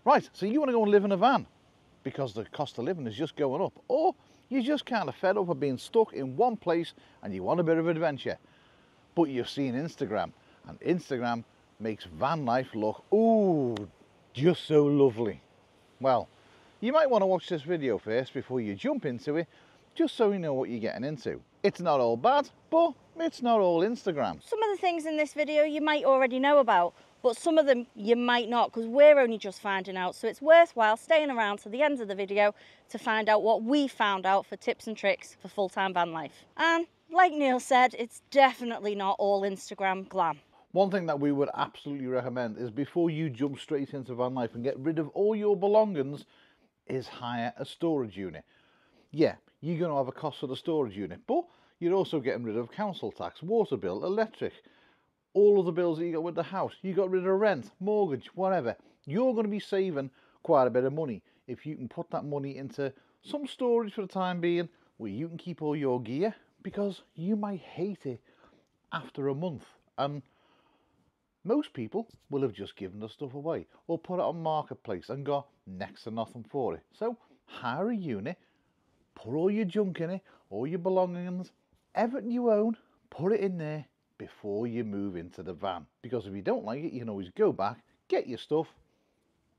Right, so you want to go and live in a van because the cost of living is just going up, or you're just kind of fed up of being stuck in one place and you want a bit of adventure, but you've seen Instagram, and Instagram makes van life look, ooh, just so lovely. Well, you might want to watch this video first before you jump into it, just so you know what you're getting into. It's not all bad, but it's not all Instagram. Some of the things in this video you might already know about, but some of them you might not, because we're only just finding out. So it's worthwhile staying around to the end of the video to find out what we found out for tips and tricks for full-time van life. And like Neil said, it's definitely not all Instagram glam. One thing that we would absolutely recommend is before you jump straight into van life and get rid of all your belongings, is hire a storage unit. Yeah, you're going to have a cost for the storage unit, but you're also getting rid of council tax, water bill, electric, all of the bills that you got with the house. You got rid of rent, mortgage, whatever. You're going to be saving quite a bit of money if you can put that money into some storage for the time being, where you can keep all your gear, because you might hate it after a month. And most people will have just given the stuff away or put it on Marketplace and got next to nothing for it. So hire a unit, put all your junk in it, all your belongings, everything you own, put it in there before you move into the van. Because if you don't like it, you can always go back, get your stuff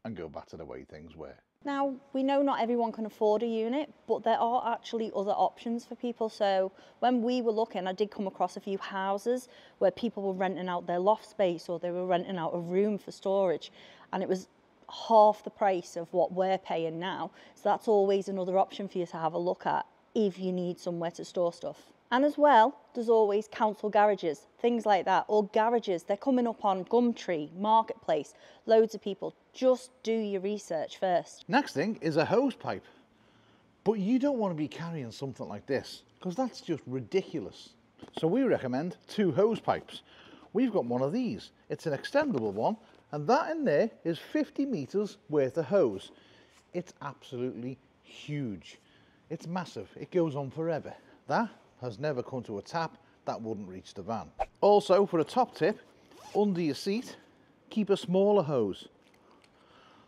and go back to the way things were. Now, we know not everyone can afford a unit, but there are actually other options for people. So when we were looking, I did come across a few houses where people were renting out their loft space, or they were renting out a room for storage, and it was half the price of what we're paying now. So that's always another option for you to have a look at if you need somewhere to store stuff. And as well, there's always council garages, things like that, or garages. They're coming up on Gumtree, Marketplace, loads of people. Just do your research first. Next thing is a hose pipe. But you don't want to be carrying something like this, because that's just ridiculous. So we recommend 2 hose pipes. We've got one of these. It's an extendable one, and that in there is 50 meters worth of hose. It's absolutely huge. It's massive. It goes on forever. That has never come to a tap. That wouldn't reach the van. Also, for a top tip, under your seat, keep a smaller hose.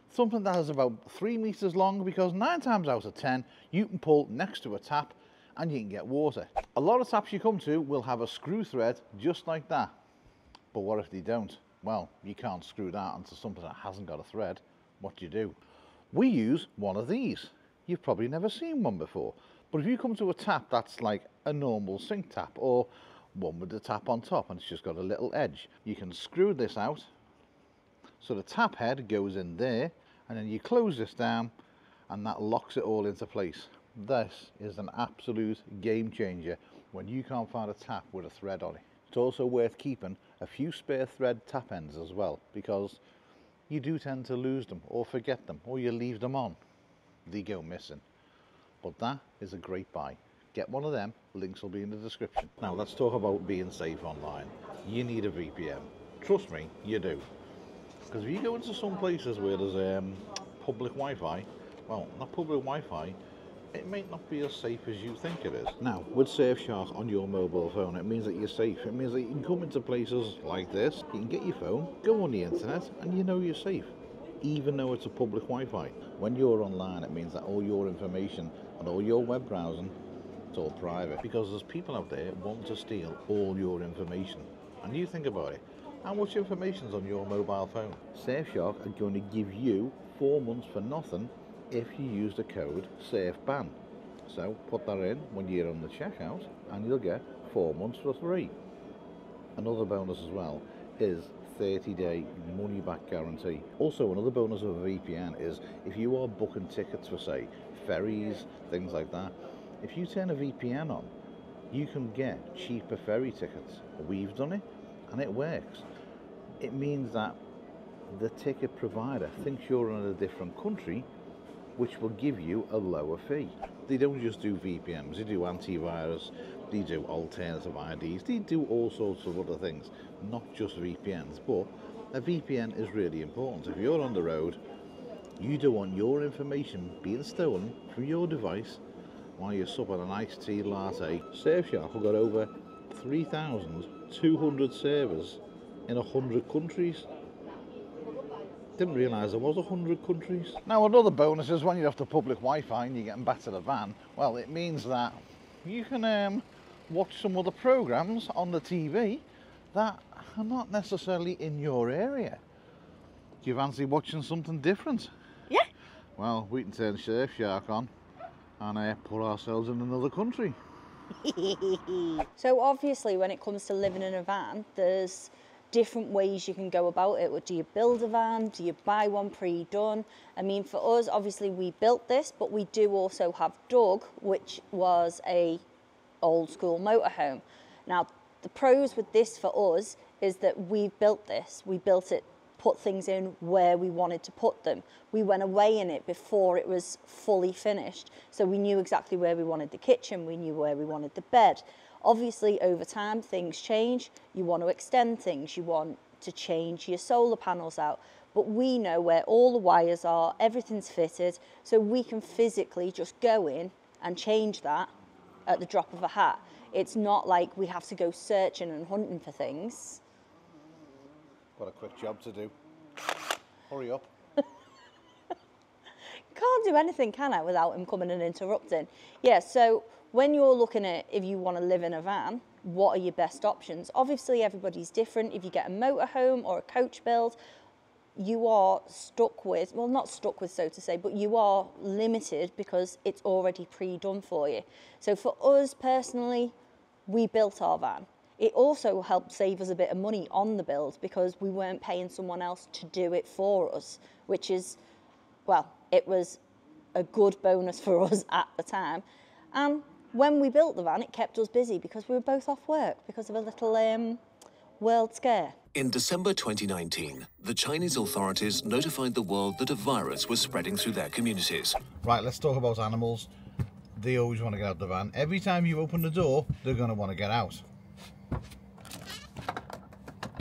Something that is about 3 meters long, because 9 times out of 10, you can pull next to a tap and you can get water. A lot of taps you come to will have a screw thread just like that. But what if they don't? Well, you can't screw that onto something that hasn't got a thread. What do you do? We use one of these. You've probably never seen one before. But if you come to a tap that's like a normal sink tap, or one with the tap on top and it's just got a little edge, you can screw this out so the tap head goes in there, and then you close this down and that locks it all into place. This is an absolute game changer when you can't find a tap with a thread on it. It's also worth keeping a few spare thread tap ends as well, because you do tend to lose them or forget them, or you leave them on, they go missing. But that is a great buy. Get one of them, links will be in the description. Now let's talk about being safe online. You need a VPN. Trust me, you do. Because if you go into some places where there's public Wi-Fi, well, that public Wi-Fi, it may not be as safe as you think it is. Now, with Safeshark on your mobile phone, it means that you're safe. It means that you can come into places like this, you can get your phone, go on the internet, and you know you're safe, even though it's a public Wi-Fi. When you're online, it means that all your information and all your web browsing, it's all private, because there's people out there wanting to steal all your information. And you think about it, how much information is on your mobile phone? Safeshark are going to give you 4 months for nothing if you use the code SAFEBAN. So put that in when you're on the checkout and you'll get 4 months for free. Another bonus as well is 30-day money back guarantee. Also, another bonus of a VPN is if you are booking tickets for, say, ferries, things like that, if you turn a VPN on, you can get cheaper ferry tickets. We've done it and it works. It means that the ticket provider thinks you're in a different country, which will give you a lower fee. They don't just do VPNs, they do antivirus, they do alternative IDs, they do all sorts of other things, not just VPNs. But a VPN is really important. If you're on the road, you don't want your information being stolen from your device while you're supping an iced tea latte. Safeshark have got over 3,200 servers in 100 countries. Didn't realise there was 100 countries. Now, another bonus is when you're off the public Wi-Fi and you're getting back to the van, well, it means that you can watch some other programmes on the TV that are not necessarily in your area. Do you fancy watching something different? Yeah. Well, we can turn Safeshark on and put ourselves in another country. So obviously when it comes to living in a van, there's different ways you can go about it. Do you build a van? Do you buy one pre-done? I mean, for us, obviously we built this, but we do also have Doug, which was a old school motorhome. Now, the pros with this for us is that we built this. We built it, put things in where we wanted to put them. We went away in it before it was fully finished. So we knew exactly where we wanted the kitchen. We knew where we wanted the bed. Obviously, over time, things change. You want to extend things. You want to change your solar panels out. But we know where all the wires are, everything's fitted, so we can physically just go in and change that at the drop of a hat. It's not like we have to go searching and hunting for things. Got a quick job to do. Hurry up. Can't do anything, can I, without him coming and interrupting? Yeah, so when you're looking at if you want to live in a van, what are your best options? Obviously, everybody's different. If you get a motorhome or a coach build, you are stuck with, well, not stuck with, so to say, but you are limited because it's already pre-done for you. So for us personally, we built our van. It also helped save us a bit of money on the build because we weren't paying someone else to do it for us, which is, well, it was a good bonus for us at the time. And when we built the van, it kept us busy because we were both off work because of a little world scare. In December 2019, the Chinese authorities notified the world that a virus was spreading through their communities. Right, let's talk about animals. They always want to get out the van. Every time you open the door, they're going to want to get out.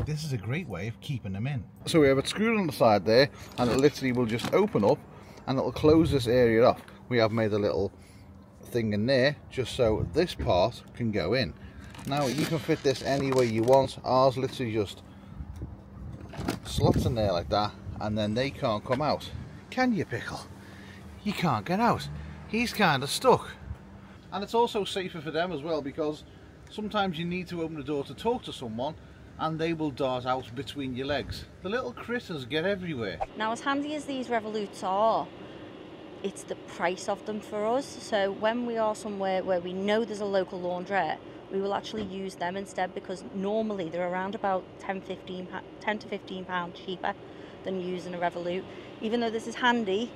This is a great way of keeping them in. So we have it screwed on the side there, and it literally will just open up and it'll close this area off. We have made a little thing in there just so this part can go in. Now you can fit this any way you want. Ours literally just slots in there like that, and then they can't come out. Can you, Pickle? You can't get out. He's kind of stuck. And it's also safer for them as well, because sometimes you need to open the door to talk to someone and they will dart out between your legs. The little critters get everywhere. Now, as handy as these Revolutes are, it's the price of them for us. So when we are somewhere where we know there's a local laundrette, we will actually use them instead, because normally they're around about 10 to 15 pounds cheaper than using a Revolut. Even though this is handy,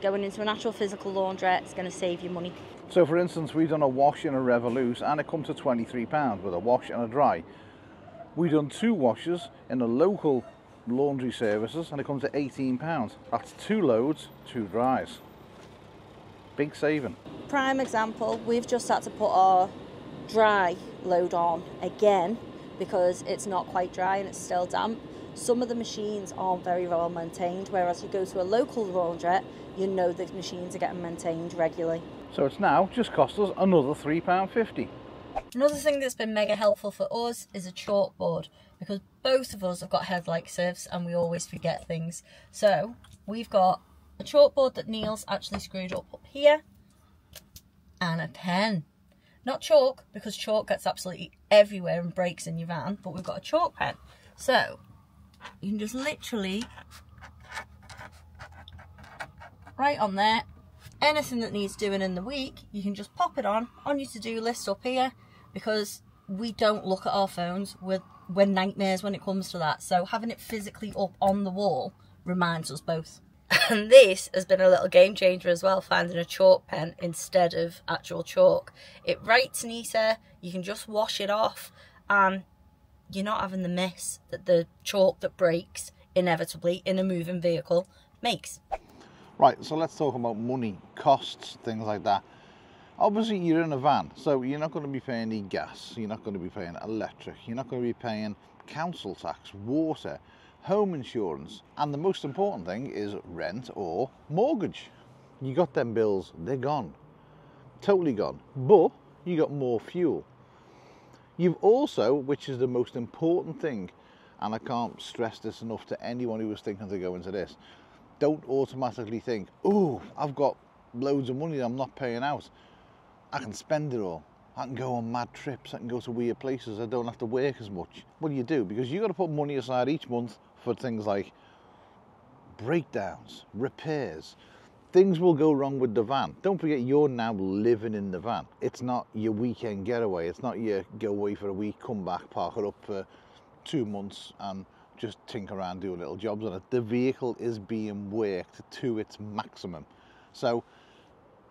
going into an actual physical laundrette is going to save you money. So for instance, we've done a wash in a Revolut and it comes to £23 with a wash and a dry. We've done 2 washes in the local laundry services and it comes to £18. That's 2 loads, 2 dries. Big saving. Prime example, we've just had to put our dry load on again because it's not quite dry and it's still damp. Some of the machines aren't very well maintained, whereas you go to a local laundrette, you know the machines are getting maintained regularly. So it's now just cost us another £3.50. Another thing that's been mega helpful for us is a chalkboard, because both of us have got head-like sieves and we always forget things. So we've got a chalkboard that Neil's actually screwed up here, and a pen. Not chalk, because chalk gets absolutely everywhere and breaks in your van, but we've got a chalk pen. So you can just literally write on there anything that needs doing in the week. You can just pop it on your to-do list up here, because we don't look at our phones. We're nightmares when it comes to that. So having it physically up on the wall reminds us both. And this has been a little game changer as well, finding a chalk pen instead of actual chalk. It writes neater, you can just wash it off, and you're not having the mess that the chalk that breaks inevitably in a moving vehicle makes. Right, so let's talk about money, costs, things like that. Obviously you're in a van, so you're not going to be paying any gas, you're not going to be paying electric, you're not going to be paying council tax, water, home insurance, and the most important thing is rent or mortgage. You got them bills, they're gone, totally gone, but you got more fuel. You've also, which is the most important thing, and I can't stress this enough to anyone who was thinking to go into this, don't automatically think, oh, I've got loads of money that I'm not paying out, I can spend it all, I can go on mad trips, I can go to weird places, I don't have to work as much. Well, you do, because you've got to put money aside each month for things like breakdowns, repairs. Things will go wrong with the van. Don't forget, you're now living in the van. It's not your weekend getaway. It's not your go away for a week, come back, park it up for 2 months and just tinker around, do little jobs on it. The vehicle is being worked to its maximum. So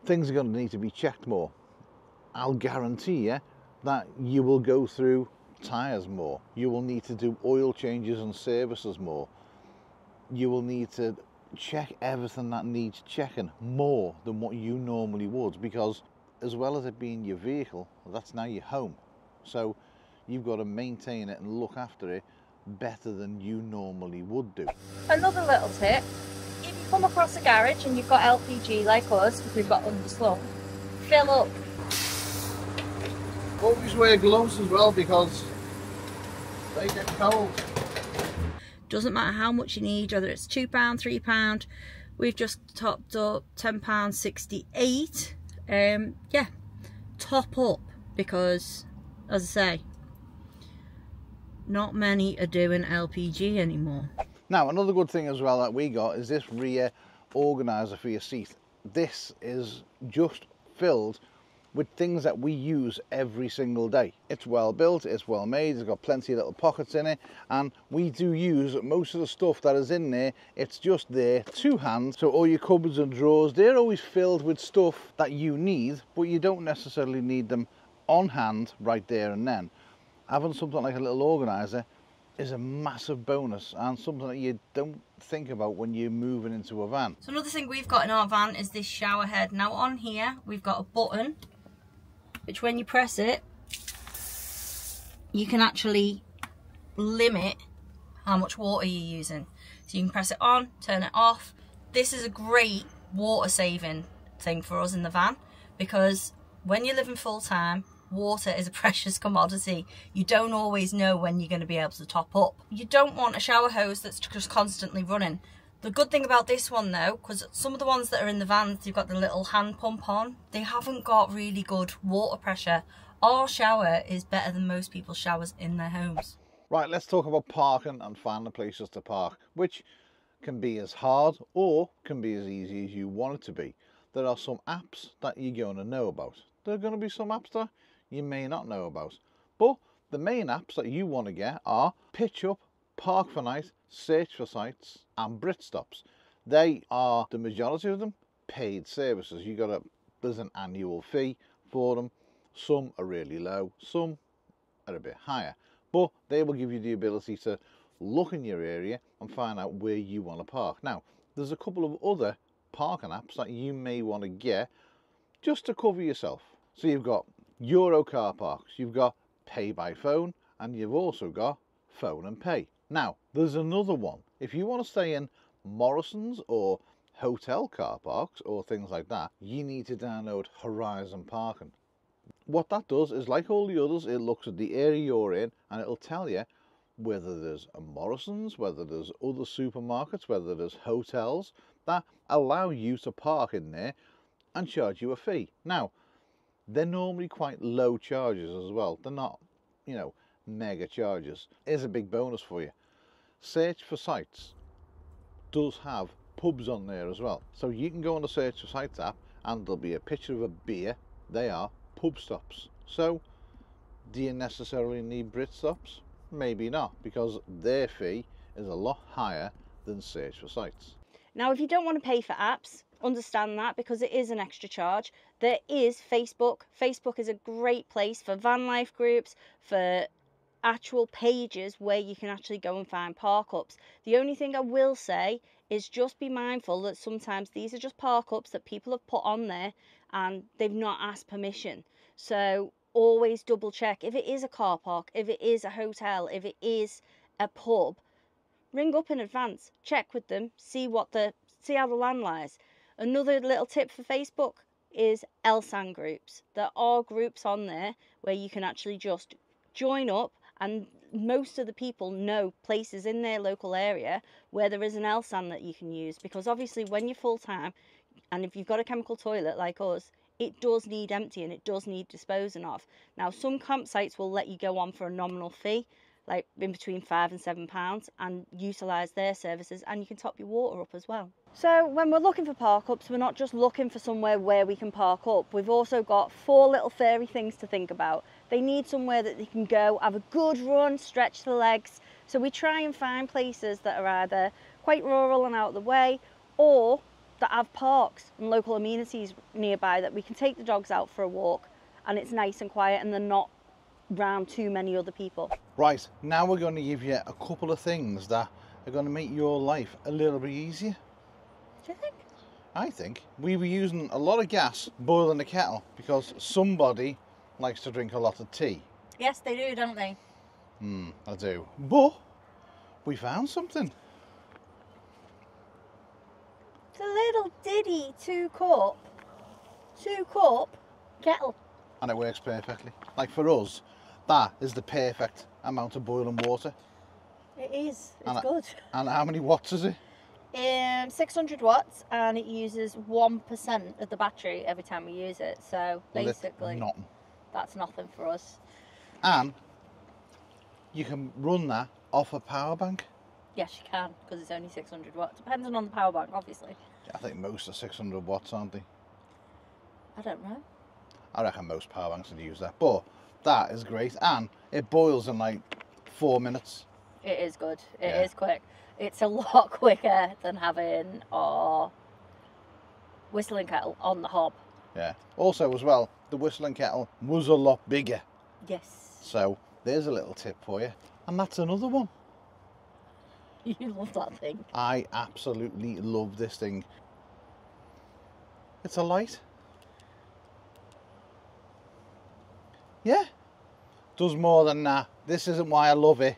things are going to need to be checked more. I'll guarantee you that you will go through tyres more. You will need to do oil changes and services more. You will need to check everything that needs checking more than what you normally would, because as well as it being your vehicle, that's now your home. So you've got to maintain it and look after it better than you normally would do. Another little tip, if you come across a garage and you've got LPG like us, because we've got underslung, fill up. Always wear gloves as well, because they get cold. Doesn't matter how much you need, whether it's £2, £3. We've just topped up £10.68. Yeah, top up, because as I say, not many are doing LPG anymore. Now, another good thing as well that we got is this rear organiser for your seat. This is just filled with things that we use every single day. It's well built, it's well made, it's got plenty of little pockets in it, and we do use most of the stuff that is in there. It's just there to hand, so all your cupboards and drawers, they're always filled with stuff that you need, but you don't necessarily need them on hand right there and then. Having something like a little organiser is a massive bonus, and something that you don't think about when you're moving into a van. So another thing we've got in our van is this shower head. Now on here we've got a button which, when you press it, you can actually limit how much water you're using. So you can press it on, turn it off. This is a great water saving thing for us in the van, because when you're living full time, water is a precious commodity. You don't always know when you're going to be able to top up. You don't want a shower hose that's just constantly running. The good thing about this one though, because some of the ones that are in the vans, they've got the little hand pump on, they haven't got really good water pressure. Our shower is better than most people's showers in their homes. Right, let's talk about parking and finding places to park, which can be as hard or can be as easy as you want it to be. There are some apps that you're going to know about. There are going to be some apps that you may not know about. But the main apps that you want to get are Pitch Up, Park for Night, Search for Sites and Britstops. They are, the majority of them, paid services. There's an annual fee for them. Some are really low, some are a bit higher, but they will give you the ability to look in your area and find out where you want to park. Now, there's a couple of other parking apps that you may want to get just to cover yourself. So you've got Euro car parks, you've got pay by phone, and you've also got phone and pay. Now, there's another one. If you want to stay in Morrison's or hotel car parks or things like that, you need to download Horizon Parking. What that does is, like all the others, it looks at the area you're in and it'll tell you whether there's a Morrison's, whether there's other supermarkets, whether there's hotels that allow you to park in there and charge you a fee. Now, they're normally quite low charges as well. They're not, you know, mega charges. Here's a big bonus for you. Search for Sites does have pubs on there as well. So you can go on the Search for Sites app and there'll be a picture of a beer. They are pub stops. So do you necessarily need Britstops? Maybe not, because their fee is a lot higher than Search for Sites. Now, if you don't want to pay for apps, understand that, because it is an extra charge. There is Facebook. Facebook is a great place for van life groups, for actual pages where you can actually go and find park ups. The only thing I will say is just be mindful that sometimes these are just park ups that people have put on there and they've not asked permission. So always double check. If it is a car park, if it is a hotel, if it is a pub, ring up in advance, check with them, see how the land lies. Another little tip for Facebook is LSAN groups. There are groups on there where you can actually just join up And most of the people know places in their local area where there is an L stand that you can use, because obviously when you're full time and if you've got a chemical toilet like us, it does need emptying, it does need disposing of. Now some campsites will let you go on for a nominal fee, like in between £5 and £7, and utilise their services, and you can top your water up as well. So when we're looking for park ups, we're not just looking for somewhere where we can park up. We've also got 4 little fairy things to think about. They need somewhere that they can go, have a good run, stretch the legs. So we try and find places that are either quite rural and out of the way, or that have parks and local amenities nearby that we can take the dogs out for a walk and it's nice and quiet and they're not around too many other people. Right, now we're going to give you a couple of things that are going to make your life a little bit easier. Do you think? I think. We were using a lot of gas boiling the kettle because somebody likes to drink a lot of tea. Yes, they do, don't they? I do. But we found something. It's a little diddy 2-cup kettle. And it works perfectly. Like for us, that is the perfect amount of boiling water. It is. It's good. And how many watts is it? 600 watts, and it uses 1% of the battery every time we use it. So basically, nothing. That's nothing for us. And you can run that off a power bank. Yes, you can, because it's only 600 watts. Depending on the power bank, obviously. I think most are 600 watts, aren't they? I don't know. I reckon most power banks would use that. But that is great, and it boils in like 4 minutes. It is good. It is quick. It's a lot quicker than having our whistling kettle on the hob. Yeah. Also, as well, the whistling kettle was a lot bigger. Yes. So there's a little tip for you, and that's another one. You love that thing. I absolutely love this thing. It's a light. Yeah. Does more than that. This isn't why I love it.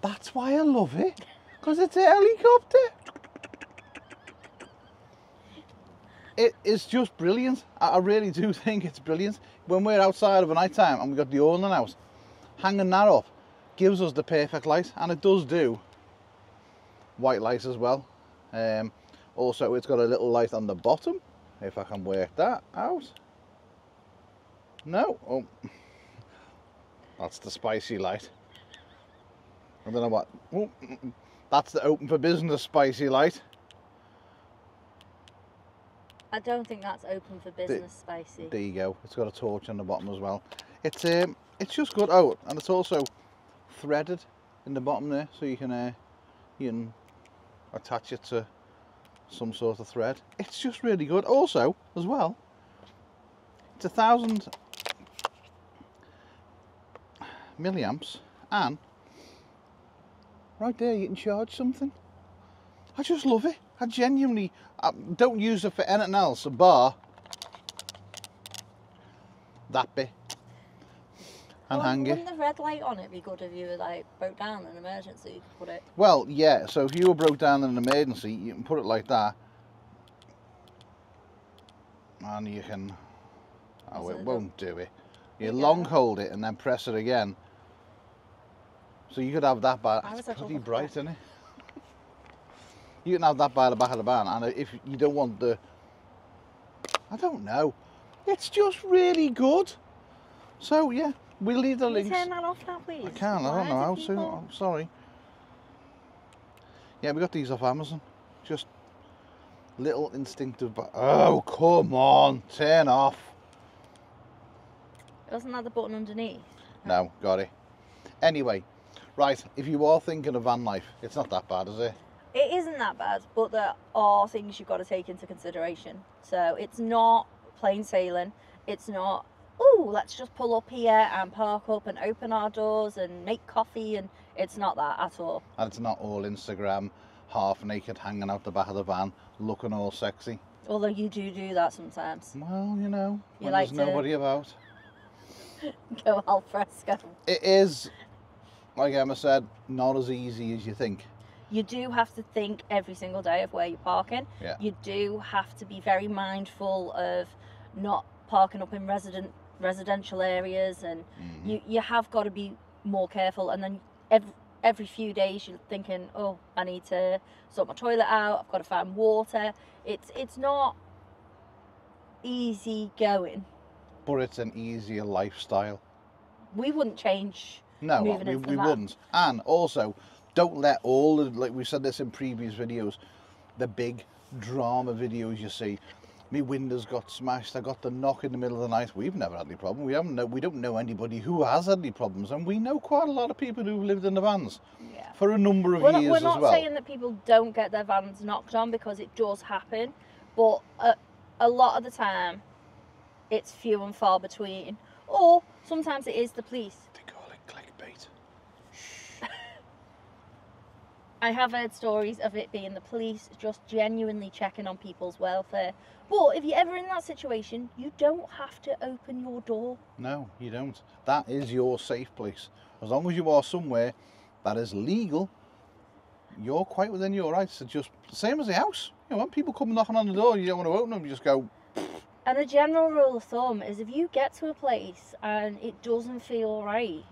That's why I love it. Because it's a helicopter. It is just brilliant. I really do think it's brilliant. When we're outside of a night time and we've got the awning out, hanging that up gives us the perfect light, and it does do white light as well. Also, it's got a little light on the bottom, if I can work that out. No, oh, that's the spicy light. I don't know what. Oh, that's the open for business spicy light. I don't think that's open for business spicy. There you go. It's got a torch on the bottom as well. It's just good. Oh, and it's also threaded in the bottom there, so you can attach it to some sort of thread. It's just really good. Also, as well, it's 1000 milliamps, and right there you can charge something. I just love it. I genuinely don't use it for anything else bar that bit. And hang it. Wouldn't the red light on it be good if you were like broke down in an emergency? You could put it. Well, yeah. So if you were broke down in an emergency, you can put it like that, and you can. Oh, it won't do it. You long hold it and then press it again. So you could have that by. It's pretty bright, isn't it? You can have that by the back of the van, and if you don't want the, I don't know, it's just really good. So yeah, we'll leave the links. Can you turn that off now, please? I can. I don't know how to. I'm sorry. Yeah, we got these off Amazon. Just little instinctive. Oh, come on, turn off. Wasn't that the button underneath? No, got it. Anyway, right. If you are thinking of van life, it's not that bad, is it? It isn't that bad, but there are things you've got to take into consideration. So it's not plain sailing. It's not, oh, let's just pull up here and park up and open our doors and make coffee, and it's not that at all. And it's not all Instagram, half naked, hanging out the back of the van, looking all sexy. Although you do that sometimes. Well, you know, You when like there's nobody about. Go al fresco. It is, like Emma said, not as easy as you think. You do have to think every single day of where you're parking. Yeah. You do have to be very mindful of not parking up in resident residential areas, and you have got to be more careful. And then every few days you're thinking, oh, I need to sort my toilet out, I've got to find water. It's not easy going. But it's an easier lifestyle. We wouldn't change. No, we wouldn't. And also, don't let all the, like we said this in previous videos, the big drama videos you see. My windows got smashed, I got the knock in the middle of the night. We've never had any problem. We don't know anybody who has had any problems, and we know quite a lot of people who've lived in the vans for a number of years as well. We're not saying that people don't get their vans knocked on, because it does happen, but a lot of the time it's few and far between. Or sometimes it is the police. They call it clickbait. I have heard stories of it being the police just genuinely checking on people's welfare. But if you're ever in that situation, you don't have to open your door. No, you don't. That is your safe place. As long as you are somewhere that is legal, you're quite within your rights. It's just the same as a house. You know, when people come knocking on the door, you don't want to open them, you just go... And a general rule of thumb is, if you get to a place and it doesn't feel right,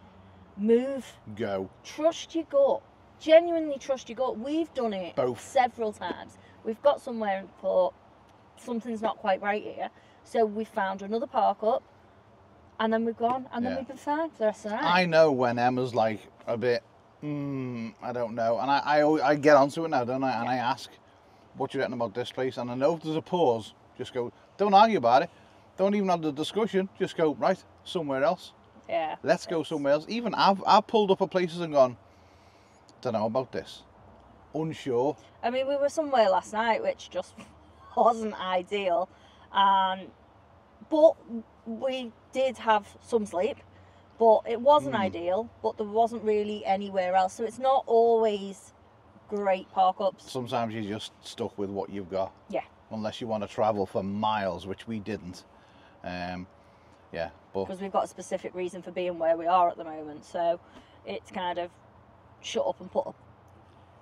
move. Go. Trust your gut. Genuinely trust your gut. We've done it several times. We've got somewhere and thought, something's not quite right here. So we found another park up, and then we've gone, and then we've been fine for the rest of the night. I know when Emma's like a bit, I don't know. And I get onto it now, don't I? And I ask, what do you reckon about this place? And I know if there's a pause, just go, don't argue about it. Don't even have the discussion. Just go, right, somewhere else. Yeah. Let's go somewhere else. Even I've pulled up at places and gone, don't know about this. Unsure. I mean, we were somewhere last night which just wasn't ideal. But we did have some sleep. But it wasn't ideal. But there wasn't really anywhere else. So it's not always great park-ups. Sometimes you're just stuck with what you've got. Yeah. Unless you want to travel for miles, which we didn't. Yeah, but... Because we've got a specific reason for being where we are at the moment. So it's kind of shut up and put up.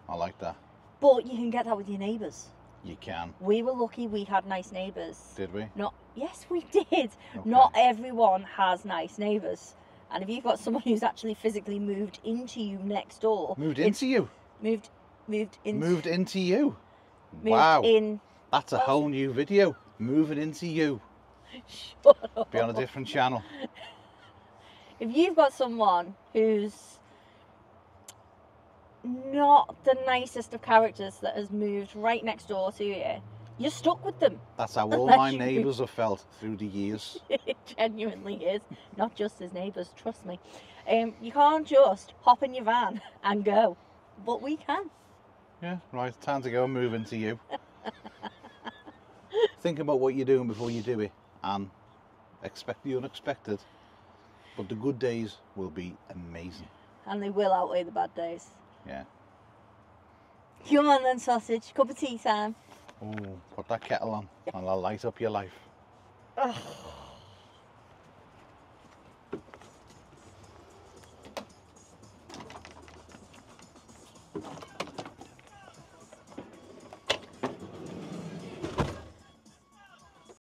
I like that. But you can get that with your neighbours. You can. We were lucky we had nice neighbours. Did we? Yes, we did. Okay. Not everyone has nice neighbours. And if you've got someone who's actually physically moved into you next door... Moved into you? Moved into you? Moved wow. in... That's a whole new video. Moving into you. Shut up. Be on a different channel. If you've got someone who's not the nicest of characters that has moved right next door to you, you're stuck with them. That's how all my neighbours have felt through the years. It genuinely is. Not just as neighbours, trust me. You can't just hop in your van and go. But we can. Yeah, right. Time to go and move into you. Think about what you're doing before you do it, and expect the unexpected. But the good days will be amazing. And they will outweigh the bad days. Yeah. Come on then, sausage. Cup of tea time. Oh, put that kettle on and I'll light up your life. Ugh.